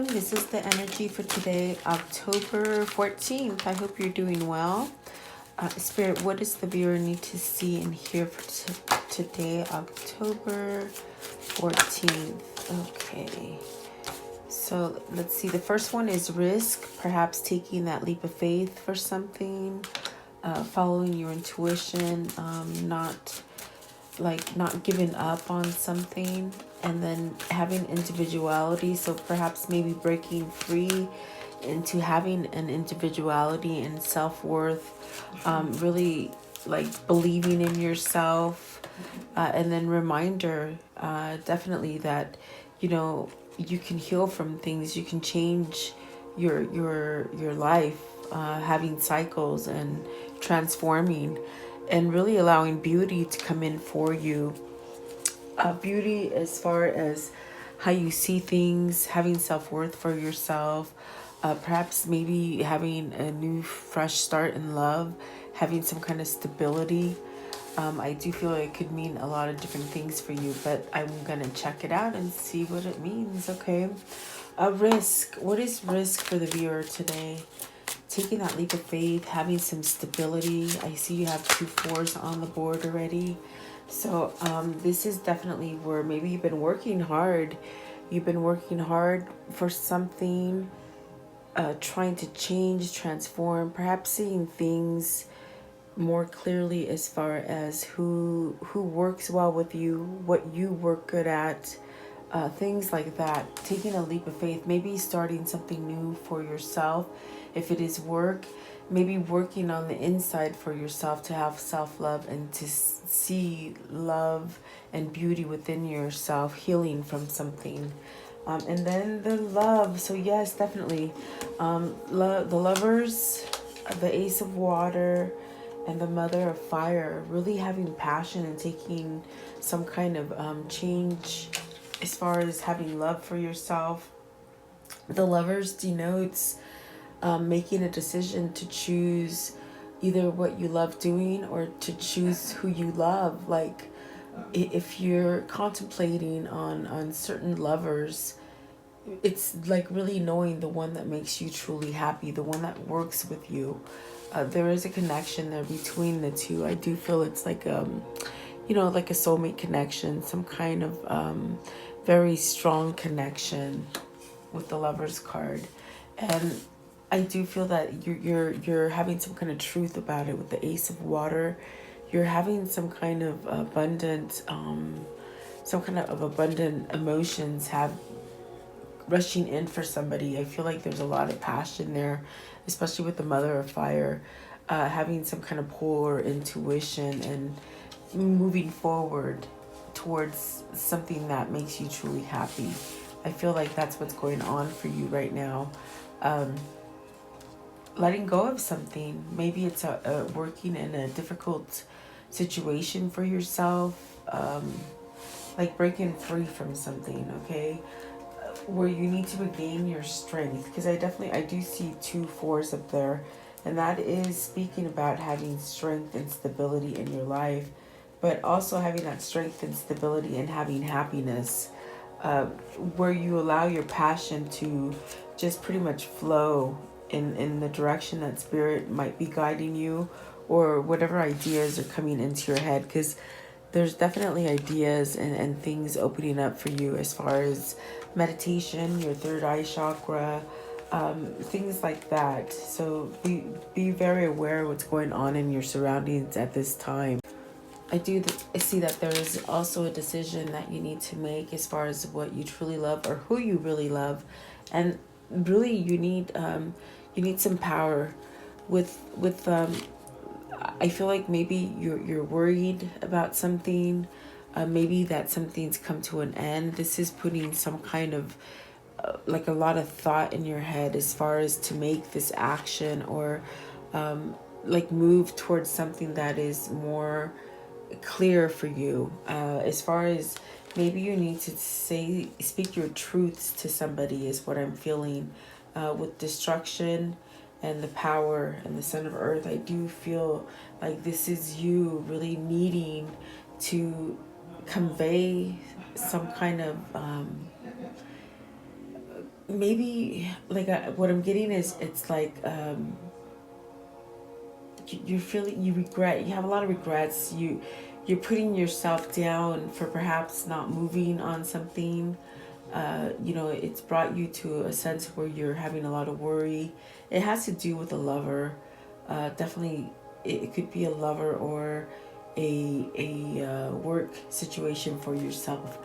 everyone. This is the energy for today, October 14th. I hope you're doing well. Spirit, what does the viewer need to see and hear for today, October 14th? Okay. So let's see. The first one is risk, perhaps taking that leap of faith for something, following your intuition, not giving up on something, and then having individuality. So perhaps maybe breaking free into having an individuality and self-worth, really like believing in yourself, and then reminder, definitely that you can heal from things, you can change your life, having cycles and transforming and really allowing beauty to come in for you. Beauty as far as how you see things, having self-worth for yourself, perhaps maybe having a new fresh start in love, having some kind of stability. I do feel it could mean a lot of different things for you, but I'm gonna check it out and see what it means. Okay. Risk. What is risk for the viewer today? Taking that leap of faith, having some stability. I see you have 2 4s on the board already. So this is definitely where maybe you've been working hard. You've been working hard for something, trying to change, transform, perhaps seeing things more clearly as far as who works well with you, what you work good at, things like that. Taking a leap of faith, maybe starting something new for yourself. If it is work, maybe working on the inside for yourself to have self-love and to see love and beauty within yourself, healing from something. And then the love. So yes, definitely. The lovers, the Ace of Water, and the Mother of Fire, really having passion and taking some kind of change as far as having love for yourself. The Lovers denotes making a decision to choose either what you love doing or to choose who you love. Like if you're contemplating on certain lovers, it's like really knowing the one that makes you truly happy, the one that works with you. There is a connection there between the two. I do feel it's like like a soulmate connection, some kind of very strong connection with the Lover's card. And I do feel that you're having some kind of truth about it with the Ace of Water. You're having some kind of abundant emotions rushing in for somebody. I feel like there's a lot of passion there, especially with the Mother of Fire, having some kind of pull or intuition and moving forward towards something that makes you truly happy. I feel like that's what's going on for you right now. Letting go of something. Maybe it's working in a difficult situation for yourself, like breaking free from something, okay? Where you need to regain your strength, because I do see 2 4s up there, and that is speaking about having strength and stability in your life, but also having that strength and stability and having happiness, where you allow your passion to just pretty much flow in the direction that spirit might be guiding you, or whatever ideas are coming into your head, because there's definitely ideas and things opening up for you as far as meditation, your third eye chakra, things like that. So be very aware of what's going on in your surroundings at this time. I see that there is also a decision that you need to make as far as what you truly love or who you really love, and really you need some power with I feel like maybe you're worried about something, maybe that something's come to an end. This is putting some kind of like a lot of thought in your head as far as to make this action, or like move towards something that is more clear for you, as far as maybe you need to speak your truths to somebody is what I'm feeling, with destruction and the power and the Son of Earth. I do feel like this is you really needing to convey some kind of maybe like what I'm getting is it's like you're feeling, you regret, you have a lot of regrets, you're putting yourself down for perhaps not moving on something. It's brought you to a sense where you're having a lot of worry. It has to do with a lover. Definitely, it could be a lover or a work situation for yourself.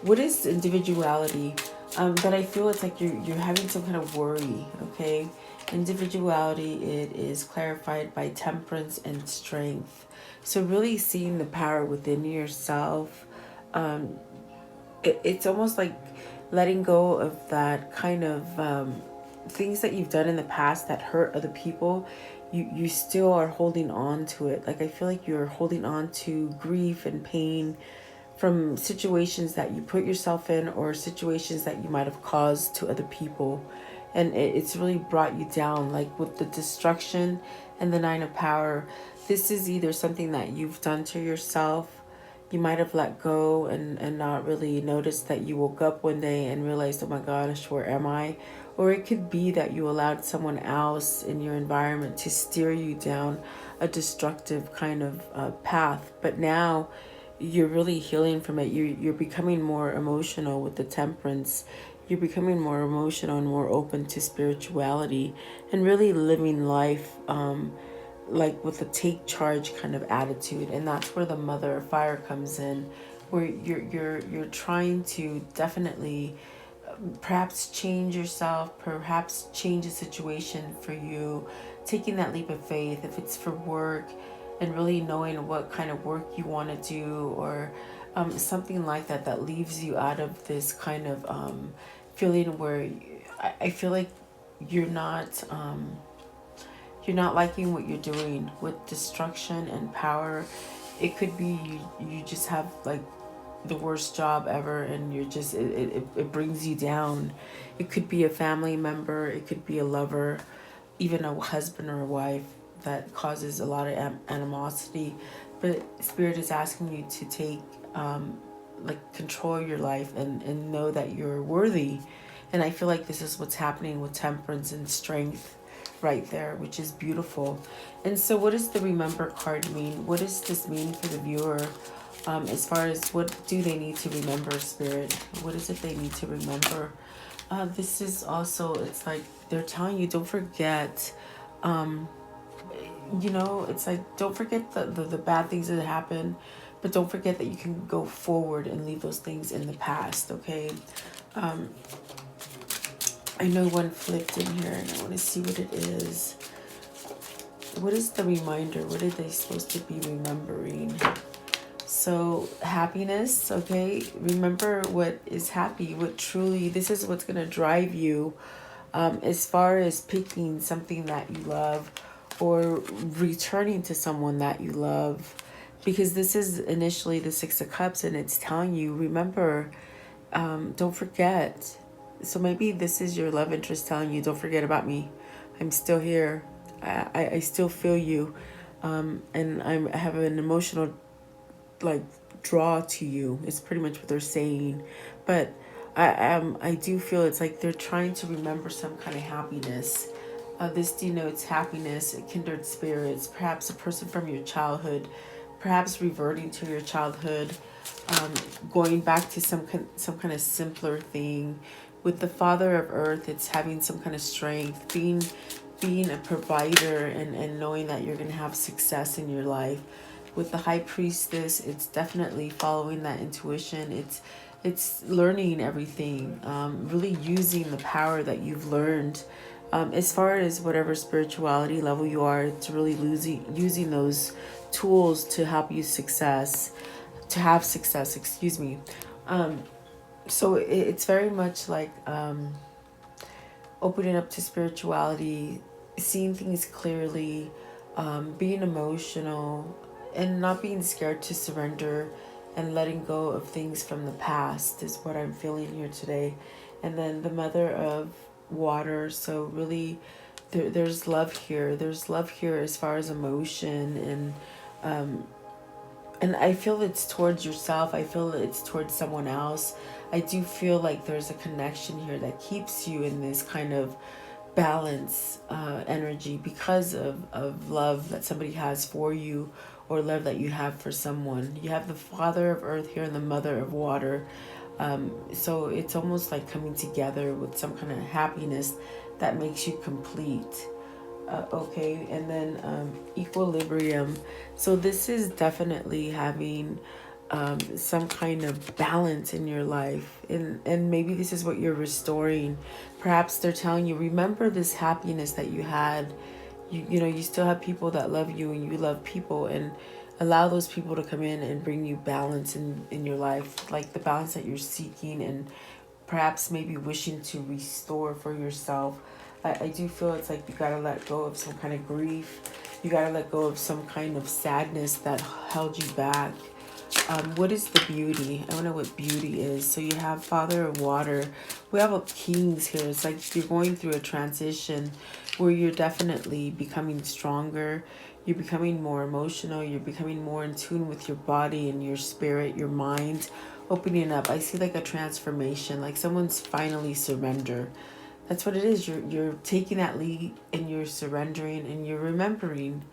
What is individuality? But I feel it's like you're having some kind of worry. Okay, individuality, it is clarified by temperance and strength. So really seeing the power within yourself. It's almost like letting go of that kind of things that you've done in the past that hurt other people. You still are holding on to it. Like I feel like you're holding on to grief and pain from situations that you put yourself in, or situations that you might have caused to other people, and it's really brought you down. Like with the destruction and the Nine of Power, this is either something that you've done to yourself. You might have let go and not really noticed that you woke up one day and realized, oh my gosh, where am I? Or it could be that you allowed someone else in your environment to steer you down a destructive kind of path. But now you're really healing from it. You're becoming more emotional with the temperance. You're becoming more emotional and more open to spirituality and really living life like with a take charge kind of attitude. And that's where the Mother of Fire comes in, where you're trying to definitely perhaps change yourself, perhaps change a situation for you, taking that leap of faith, if it's for work, and really knowing what kind of work you want to do, or something like that that leaves you out of this kind of feeling where I feel like you're not liking what you're doing with destruction and power. It could be you just have like the worst job ever, and you're just it brings you down. It could be a family member, it could be a lover, even a husband or a wife that causes a lot of animosity. But Spirit is asking you to take like control your life and know that you're worthy. And I feel like this is what's happening with temperance and strength right there, which is beautiful. And so what does the Remember card mean? What does this mean for the viewer? As far as what do they need to remember, Spirit? What is it they need to remember? This is also, it's like they're telling you, don't forget, it's like, don't forget the bad things that happen, but don't forget that you can go forward and leave those things in the past, okay? I know one flipped in here, and I want to see what it is. What is the reminder? What are they supposed to be remembering? So happiness, okay? Remember what is happy, what truly, this is what's going to drive you as far as picking something that you love or returning to someone that you love. Because this is initially the Six of Cups, and it's telling you, remember, don't forget. So maybe this is your love interest telling you, don't forget about me. I'm still here. I still feel you. And I have an emotional like draw to you. It's pretty much what they're saying. But I do feel it's like they're trying to remember some kind of happiness. This denotes happiness, kindred spirits, perhaps a person from your childhood, perhaps reverting to your childhood, going back to some kind of simpler thing. With the Father of Earth, it's having some kind of strength, being a provider, and knowing that you're going to have success in your life. With the High Priestess, it's definitely following that intuition. It's learning everything, really using the power that you've learned. As far as whatever spirituality level you are, it's really using those tools to help you have success, excuse me. So it's very much like opening up to spirituality, seeing things clearly, being emotional, and not being scared to surrender and letting go of things from the past is what I'm feeling here today. And then the Mother of Water, so really there's love here. There's love here as far as emotion, and I feel it's towards yourself. I feel it's towards someone else. I do feel like there's a connection here that keeps you in this kind of balance energy because of love that somebody has for you, or love that you have for someone. You have the Father of Earth here and the Mother of Water. So it's almost like coming together with some kind of happiness that makes you complete. Okay, and then equilibrium. So this is definitely having some kind of balance in your life, and maybe this is what you're restoring. Perhaps they're telling you, remember this happiness that you had. You know, you still have people that love you, and you love people, and allow those people to come in and bring you balance in your life, like the balance that you're seeking, and perhaps maybe wishing to restore for yourself. I do feel it's like you gotta let go of some kind of grief. You gotta let go of some kind of sadness that held you back. What is the beauty? I don't know what beauty is. So you have Father of Water. We have a Kings here. It's like you're going through a transition where you're definitely becoming stronger. You're becoming more emotional. You're becoming more in tune with your body and your spirit, your mind, opening up. I see like a transformation, like someone's finally surrender. That's what it is. You're taking that lead, and you're surrendering, and you're remembering.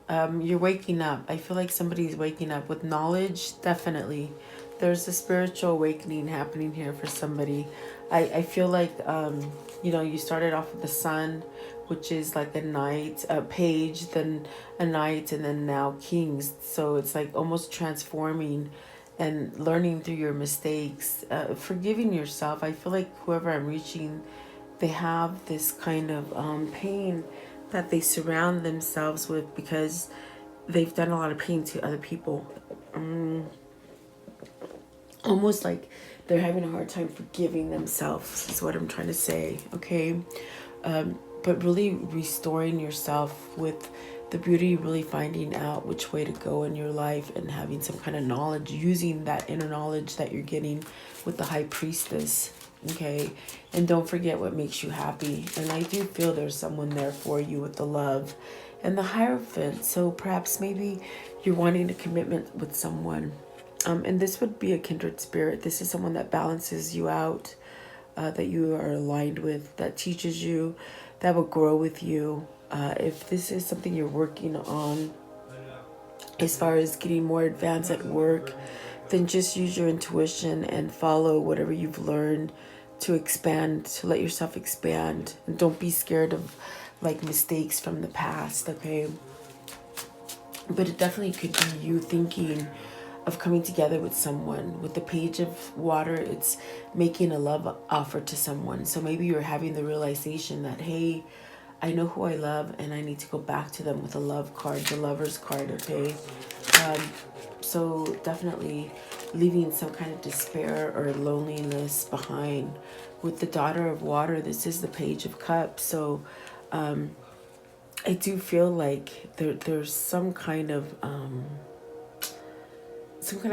You're waking up. I feel like somebody's waking up with knowledge. Definitely, there's a spiritual awakening happening here for somebody. I feel like you know, you started off with the Sun, which is like a knight, a page, then a knight, and then now Kings. So it's like almost transforming and learning through your mistakes, forgiving yourself. I feel like whoever I'm reaching, they have this kind of pain that they surround themselves with because they've done a lot of pain to other people. Almost like they're having a hard time forgiving themselves is what I'm trying to say, okay? But really restoring yourself with the beauty, really finding out which way to go in your life, and having some kind of knowledge, using that inner knowledge that you're getting with the High Priestess, okay? And don't forget what makes you happy. And I do feel there's someone there for you with the love and the Hierophant. So perhaps maybe you're wanting a commitment with someone. And this would be a kindred spirit. This is someone that balances you out, that you are aligned with, that teaches you, that will grow with you. If this is something you're working on as far as getting more advanced at work, then just use your intuition and follow whatever you've learned to expand, to let yourself expand. And don't be scared of like mistakes from the past, okay? But it definitely could be you thinking of coming together with someone. With the Page of Water, it's making a love offer to someone. So maybe you're having the realization that, hey, I know who I love, and I need to go back to them with a love card, the Lover's card, okay? So definitely leaving some kind of despair or loneliness behind. With the Daughter of Water, this is the Page of Cups. So I do feel like there's some kind of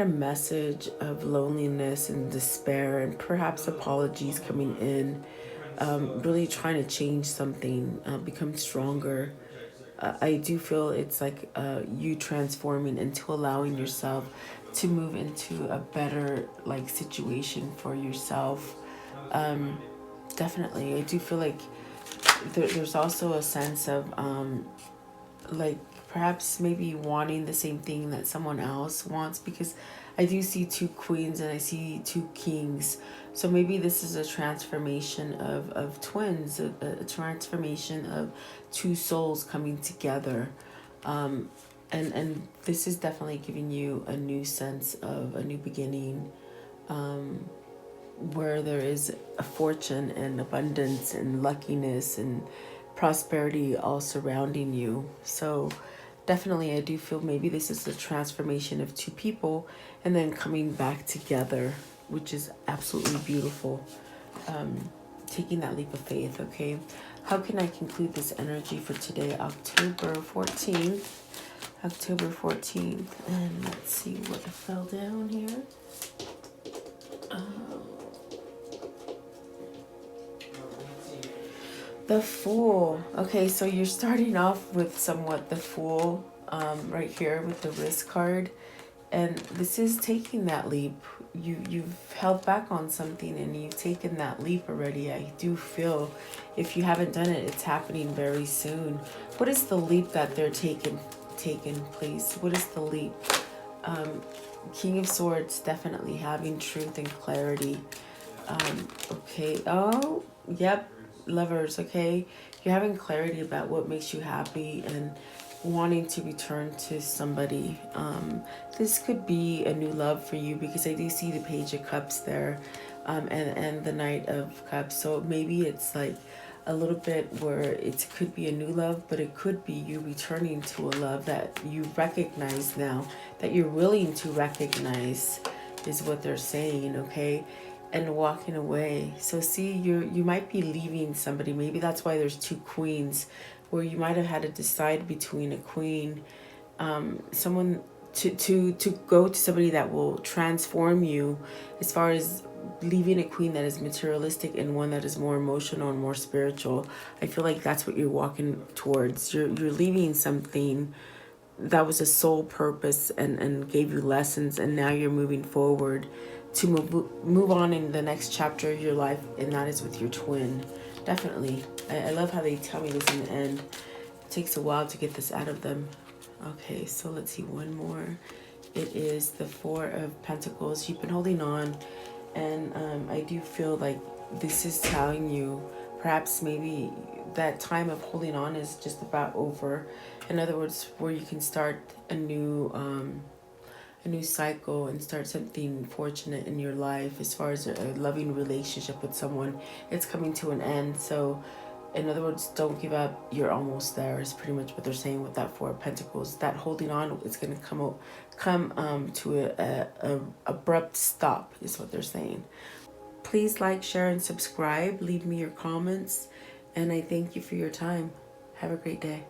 message of loneliness and despair, and perhaps apologies coming in. Really trying to change something, become stronger. I do feel it's like you transforming into allowing yourself to move into a better like situation for yourself. Definitely, I do feel like there's also a sense of like perhaps maybe wanting the same thing that someone else wants, because I do see two queens and I see two kings. So maybe this is a transformation of twins, a transformation of two souls coming together. And this is definitely giving you a new sense of a new beginning, where there is a fortune and abundance and luckiness and prosperity all surrounding you. So definitely I do feel maybe this is a transformation of two people and then coming back together, which is absolutely beautiful. Taking that leap of faith, okay? How can I conclude this energy for today, October 14th? October 14th. And let's see what fell down here. The Fool. Okay, so you're starting off with somewhat the Fool right here with the wrist card. And this is taking that leap. You've held back on something and you've taken that leap already. I do feel if you haven't done it, it's happening very soon. What is the leap that they're taking place? What is the leap? King of Swords, definitely having truth and clarity. Okay. Oh, yep. Lovers, okay? You're having clarity about what makes you happy and wanting to return to somebody. This could be a new love for you because I do see the Page of Cups there, and the Knight of Cups. So maybe it's like a little bit where it could be a new love, but it could be you returning to a love that you recognize now, that you're willing to recognize, is what they're saying, okay? And walking away. So see, you might be leaving somebody. Maybe that's why there's two queens, where you might have had to decide between a queen, someone to go to somebody that will transform you, as far as leaving a queen that is materialistic and one that is more emotional and more spiritual. I feel like that's what you're walking towards. You're leaving something that was a sole purpose and gave you lessons, and now you're moving forward to move on in the next chapter of your life, and that is with your twin. Definitely. I love how they tell me this in the end. It takes a while to get this out of them. Okay, so let's see one more. It is the Four of Pentacles. You've been holding on, and I do feel like this is telling you perhaps maybe that time of holding on is just about over. In other words, where you can start a new cycle and start something fortunate in your life, as far as a loving relationship with someone. It's coming to an end. So in other words, don't give up. You're almost there is pretty much what they're saying with that Four of Pentacles. That holding on is going to come to a abrupt stop, is what they're saying. Please like, share, and subscribe. Leave me your comments. And I thank you for your time. Have a great day.